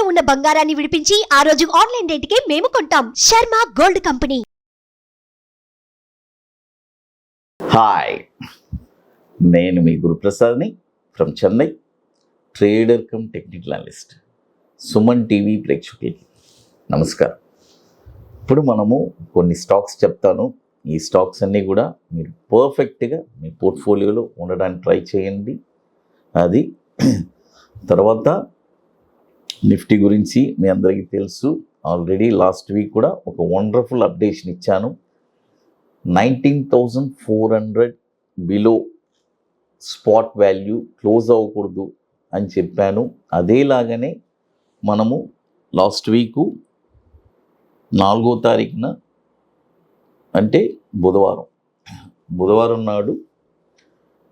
ఉన్న బంగారాన్ని విడిపించి ఆ రోజు ఆన్లైన్ రేటుకే మేము కొంటాం. Sharma gold company. హాయ్, నేను మీ గురు ప్రసాద్ని from Chennai, trader cum technical analyst. Suman TV ప్రేక్షకులకి నమస్కారం. ఇప్పుడు మనము కొన్ని స్టాక్స్ చెప్తాను. ఈ స్టాక్స్ అన్నీ కూడా మీరు పర్ఫెక్ట్గా మీ పోర్ట్ఫోలియోలో ఉండడానికి ట్రై చేయండి. అది తర్వాత నిఫ్టీ గురించి మీ అందరికీ తెలుసు. ఆల్రెడీ లాస్ట్ వీక్ కూడా ఒక వండర్ఫుల్ అప్డేషన్ ఇచ్చాను. 19,400 బిలో స్పాట్ వాల్యూ క్లోజ్ అవ్వకూడదు అని చెప్పాను. అదేలాగానే మనము లాస్ట్ వీకు 4వ తారీఖున అంటే బుధవారం నాడు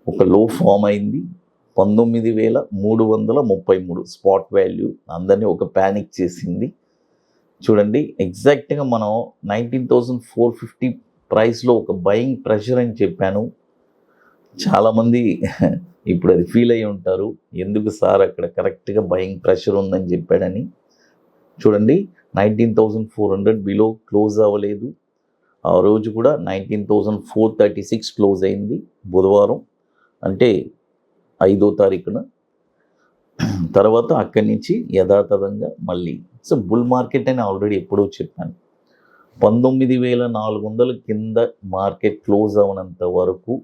ఒక లో ఫామ్ అయింది. 19,333 స్పాట్ వాల్యూ అందరినీ ఒక ప్యానిక్ చేసింది. చూడండి, ఎగ్జాక్ట్గా మనం 19,450 ప్రైస్లో ఒక బయింగ్ ప్రెషర్ అని చెప్పాను. చాలామంది ఇప్పుడు అది ఫీల్ అయ్యి ఉంటారు, ఎందుకు సార్ అక్కడ కరెక్ట్గా బయింగ్ ప్రెషర్ ఉందని చెప్పాడని. చూడండి, 19,400 బిలో క్లోజ్ అవ్వలేదు. ఆ రోజు కూడా 19,436 క్లోజ్ అయింది బుధవారం, అంటే 5వ తారీఖున. తర్వాత అక్కడి నుంచి యథాతథంగా మళ్ళీ బుల్ మార్కెట్ అని ఆల్రెడీ ఎప్పుడో చెప్పాను. 19,400 కింద మార్కెట్ క్లోజ్ అవనంత వరకు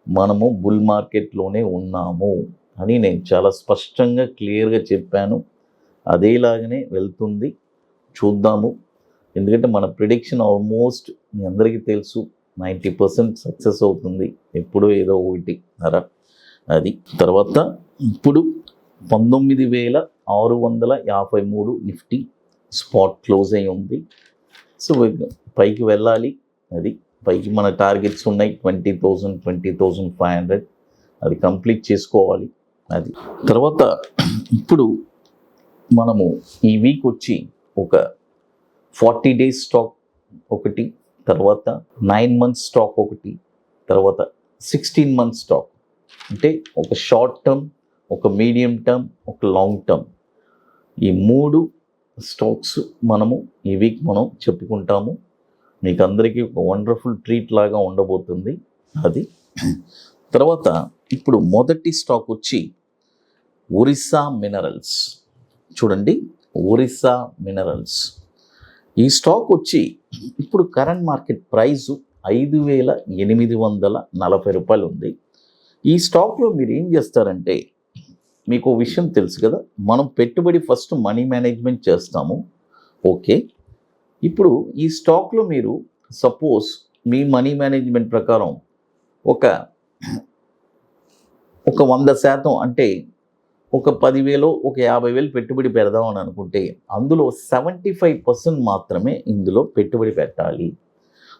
మనము బుల్ మార్కెట్లోనే ఉన్నాము అని నేను చాలా స్పష్టంగా క్లియర్గా చెప్పాను. అదేలాగానే వెళ్తుంది, చూద్దాము. ఎందుకంటే మన ప్రిడిక్షన్ ఆల్మోస్ట్ మీ అందరికీ తెలుసు 90% సక్సెస్ అవుతుంది. ఎప్పుడో ఏదో ఒకటి అది. తర్వాత ఇప్పుడు 19,653 నిఫ్టీ స్పాట్ క్లోజ్ అయి ఉంది. సో పైకి వెళ్ళాలి. అది పైకి మన టార్గెట్స్ ఉన్నాయి 20,000, 20,500. అది కంప్లీట్ చేసుకోవాలి. అది తర్వాత ఇప్పుడు మనము ఈ వీక్ వచ్చి ఒక 40 డేస్ స్టాక్ ఒకటి, తర్వాత 9 months స్టాక్ ఒకటి, తర్వాత 16 months స్టాక్, అంటే ఒక షార్ట్ టర్మ్, ఒక మీడియం టర్మ్, ఒక లాంగ్ టర్మ్, ఈ 3 స్టాక్స్ మనము ఈ వీక్ మనం చెప్పుకుంటాము. మీకు అందరికీ ఒక వండర్ఫుల్ ట్రీట్ లాగా ఉండబోతుంది. అది తర్వాత ఇప్పుడు మొదటి స్టాక్ వచ్చి ఒరిస్సా మినరల్స్. చూడండి, ఒరిస్సా మినరల్స్ ఈ స్టాక్ వచ్చి ఇప్పుడు కరెంట్ మార్కెట్ ప్రైజు 5,840 రూపాయలు ఉంది. ఈ స్టాక్లో మీరు ఏం చేస్తారంటే, మీకు విషయం తెలుసు కదా, మనం పెట్టుబడి ఫస్ట్ మనీ మేనేజ్మెంట్ చేస్తాము. ఓకే, ఇప్పుడు ఈ స్టాక్లో మీరు సపోజ్ మీ మనీ మేనేజ్మెంట్ ప్రకారం ఒక 100% అంటే ఒక 10,000 ఒక 50,000 పెట్టుబడి పెడదామని అనుకుంటే అందులో 75% మాత్రమే ఇందులో పెట్టుబడి పెట్టాలి.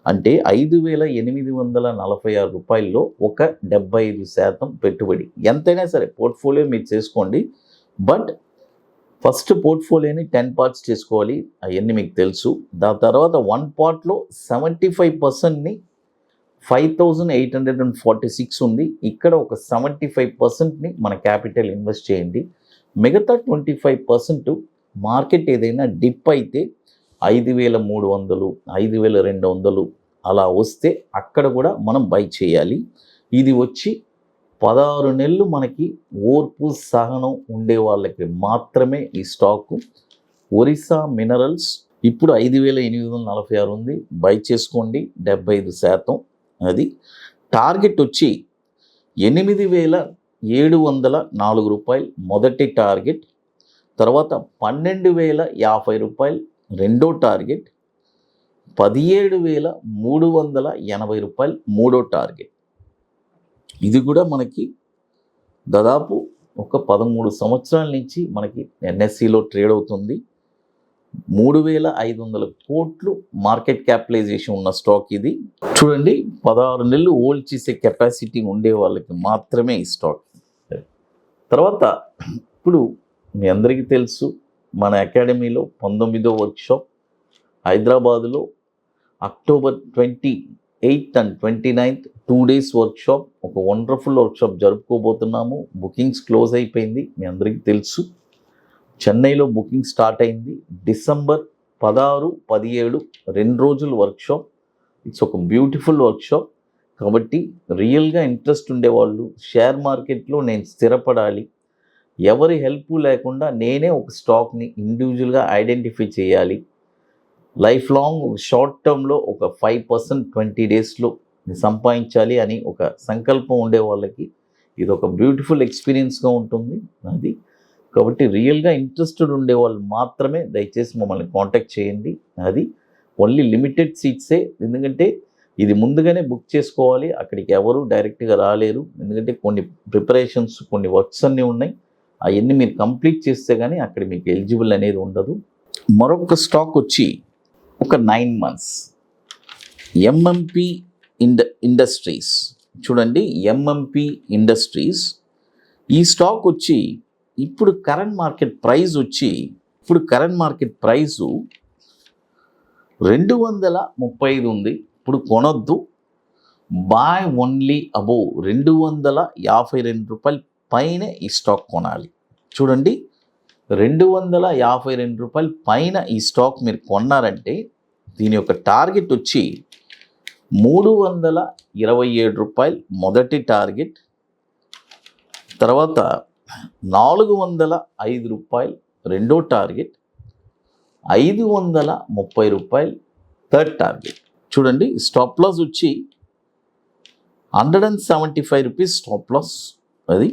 అంటే 5,846 రూపాయల్లో ఒక 75% పెట్టుబడి. ఎంతైనా సరే పోర్ట్ఫోలియో మీరు చేసుకోండి, బట్ ఫస్ట్ పోర్ట్ఫోలియోని 10 parts చేసుకోవాలి. అవన్నీ మీకు తెలుసు. దాని తర్వాత 1 partలో 75%ని 5,846 ఉంది. ఇక్కడ ఒక 75%ని మన క్యాపిటల్ ఇన్వెస్ట్ చేయండి. మిగతా 25% మార్కెట్ ఏదైనా డిప్ అయితే 5,300, 5,200 అలా వస్తే అక్కడ కూడా మనం బై చేయాలి. ఇది వచ్చి 16 నెలలు మనకి ఓర్పు సహనం ఉండే వాళ్ళకి మాత్రమే ఈ స్టాకు. ఒరిస్సా మినరల్స్ ఇప్పుడు 5,846 ఉంది, బై చేసుకోండి 75%. అది టార్గెట్ వచ్చి 8,704 రూపాయలు మొదటి టార్గెట్, తర్వాత 12,050 రూపాయలు రెండో టార్గెట్, 17,380 రూపాయలు మూడో టార్గెట్. ఇది కూడా మనకి దాదాపు ఒక 13 సంవత్సరాల నుంచి మనకి ఎన్ఎస్సిలో ట్రేడ్ అవుతుంది. 3,500 కోట్లు మార్కెట్ క్యాపిటలైజేషన్ ఉన్న స్టాక్ ఇది. చూడండి, 16 నెలలు హోల్డ్ చేసే కెపాసిటీ ఉండే వాళ్ళకి మాత్రమే ఈ స్టాక్. తర్వాత ఇప్పుడు మీ అందరికీ తెలుసు, మన అకాడమీలో 19వ వర్క్షాప్ హైదరాబాదులో October 28th and 29th 2 days workshop, ఒక వండర్ఫుల్ వర్క్షాప్ జరుపుకోబోతున్నాము. బుకింగ్స్ క్లోజ్ అయిపోయింది, మీ అందరికీ తెలుసు. చెన్నైలో బుకింగ్ స్టార్ట్ అయింది. డిసెంబర్ 16, 17 2 రోజులు వర్క్షాప్. ఇట్స్ ఒక బ్యూటిఫుల్ వర్క్షాప్. కాబట్టి రియల్గా ఇంట్రెస్ట్ ఉండేవాళ్ళు, షేర్ మార్కెట్లో నేను స్థిరపడాలి, ఎవరి హెల్ప్ లేకుండా నేనే ఒక స్టాక్ని ఇండివిజువల్గా ఐడెంటిఫై చేయాలి, లైఫ్ లాంగ్ షార్ట్ టర్మ్లో ఒక 5% 20 డేస్లో సంపాదించాలి అని ఒక సంకల్పం ఉండే వాళ్ళకి ఇది ఒక బ్యూటిఫుల్ ఎక్స్పీరియన్స్గా ఉంటుంది. అది కాబట్టి రియల్గా ఇంట్రెస్టెడ్ ఉండేవాళ్ళు మాత్రమే దయచేసి మమ్మల్ని కాంటాక్ట్ చేయండి. అది ఓన్లీ లిమిటెడ్ సీట్సే, ఎందుకంటే ఇది ముందుగానే బుక్ చేసుకోవాలి. అక్కడికి ఎవరు డైరెక్ట్గా రాలేరు, ఎందుకంటే కొన్ని ప్రిపరేషన్స్, కొన్ని వర్క్స్ అన్నీ ఉన్నాయి. అవన్నీ మీరు కంప్లీట్ చేస్తే కానీ అక్కడ మీకు ఎలిజిబుల్ అనేది ఉండదు. మరొక స్టాక్ వచ్చి ఒక 9 months ఎంఎంపి ఇండస్ట్రీస్. చూడండి, ఎంఎంపి ఇండస్ట్రీస్ ఈ స్టాక్ వచ్చి ఇప్పుడు కరెంట్ మార్కెట్ ప్రైస్ ప్రైసు 235 ఉంది. ఇప్పుడు కొనొద్దు, బాయ్ ఓన్లీ అబోవ్ 252 రూపాయల పైన ఈ స్టాక్ కొనాలి. చూడండి, 252 రూపాయల పైన ఈ స్టాక్ మీరు కొన్నారంటే దీని యొక్క టార్గెట్ వచ్చి 327 రూపాయలు మొదటి టార్గెట్, తర్వాత 405 రూపాయలు రెండో టార్గెట్, 530 రూపాయలు థర్డ్ టార్గెట్. చూడండి, స్టాప్ లాస్ వచ్చి 175 రూపీస్ స్టాప్ లాస్. అది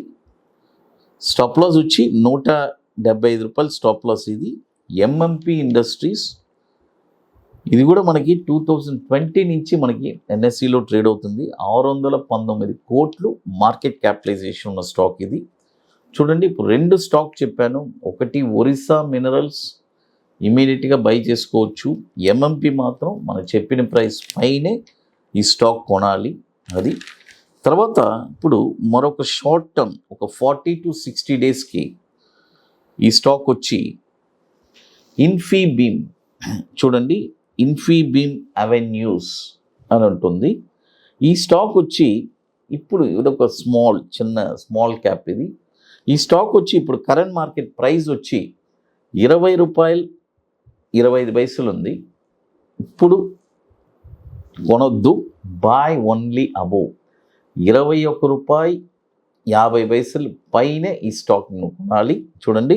స్టాప్ లాస్ వచ్చి 175 రూపాయలు స్టాప్ లాస్. ఇది ఎంఎంపి ఇండస్ట్రీస్. ఇది కూడా మనకి 2020 నుంచి మనకి ఎన్ఎస్సిలో ట్రేడ్ అవుతుంది. 619 కోట్లు మార్కెట్ క్యాపిటలైజేషన్ ఉన్న స్టాక్ ఇది. చూడండి, ఇప్పుడు 2 స్టాక్ చెప్పాను. ఒకటి ఒరిస్సా మినరల్స్, ఇమీడియట్గా బై చేసుకోవచ్చు. ఎంఎంపి మాత్రం మనం చెప్పిన ప్రైస్ పైనే ఈ స్టాక్ కొనాలి. అది తర్వాత ఇప్పుడు మరొక షార్ట్ టర్మ్ ఒక 40 to 60 డేస్కి ఈ స్టాక్ వచ్చి ఇన్ఫీబీమ్. చూడండి, ఇన్ఫీబీమ్ అవెన్యూస్ అని ఉంటుంది. ఈ స్టాక్ వచ్చి ఇప్పుడు ఇదొక స్మాల్ క్యాప్. ఇది ఈ స్టాక్ వచ్చి ఇప్పుడు కరెంట్ మార్కెట్ ప్రైస్ వచ్చి 20 రూపాయలు 25 పైసలు ఉంది. ఇప్పుడు కొనొద్దు, బాయ్ ఓన్లీ అబోవ్ 21 రూపాయి 50 పైసలు పైనే ఈ స్టాక్ను కొనాలి. చూడండి,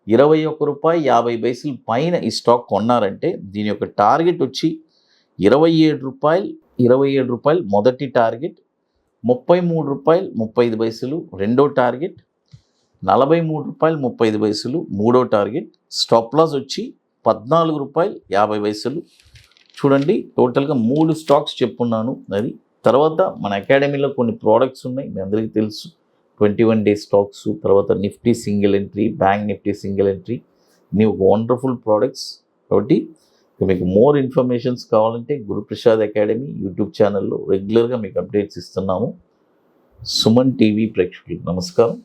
21 రూపాయి 50 పైసలు పైన ఈ స్టాక్ కొన్నారంటే దీని యొక్క టార్గెట్ వచ్చి 27 రూపాయలు మొదటి టార్గెట్, 33 రూపాయలు 35 పైసలు రెండో టార్గెట్, 43 రూపాయలు 35 పైసలు మూడో టార్గెట్. స్టాప్ లాస్ వచ్చి 14 రూపాయలు 50 పైసలు. చూడండి, టోటల్గా 3 స్టాక్స్ చెప్పున్నాను. అది తర్వాత మన అకాడమీలో కొన్ని ప్రోడక్ట్స్ ఉన్నాయి, మీ అందరికీ తెలుసు. 21 days స్టాక్స్, తర్వాత Nifty single entry, bank Nifty single entry, ఇన్ని ఒక వండర్ఫుల్ ప్రోడక్ట్స్. కాబట్టి మీకు మోర్ ఇన్ఫర్మేషన్స్ కావాలంటే గురుప్రసాద్ అకాడమీ యూట్యూబ్ ఛానల్లో రెగ్యులర్గా మీకు అప్డేట్స్ ఇస్తున్నాము. సుమన్ టీవీ ప్రేక్షకులకు నమస్కారం.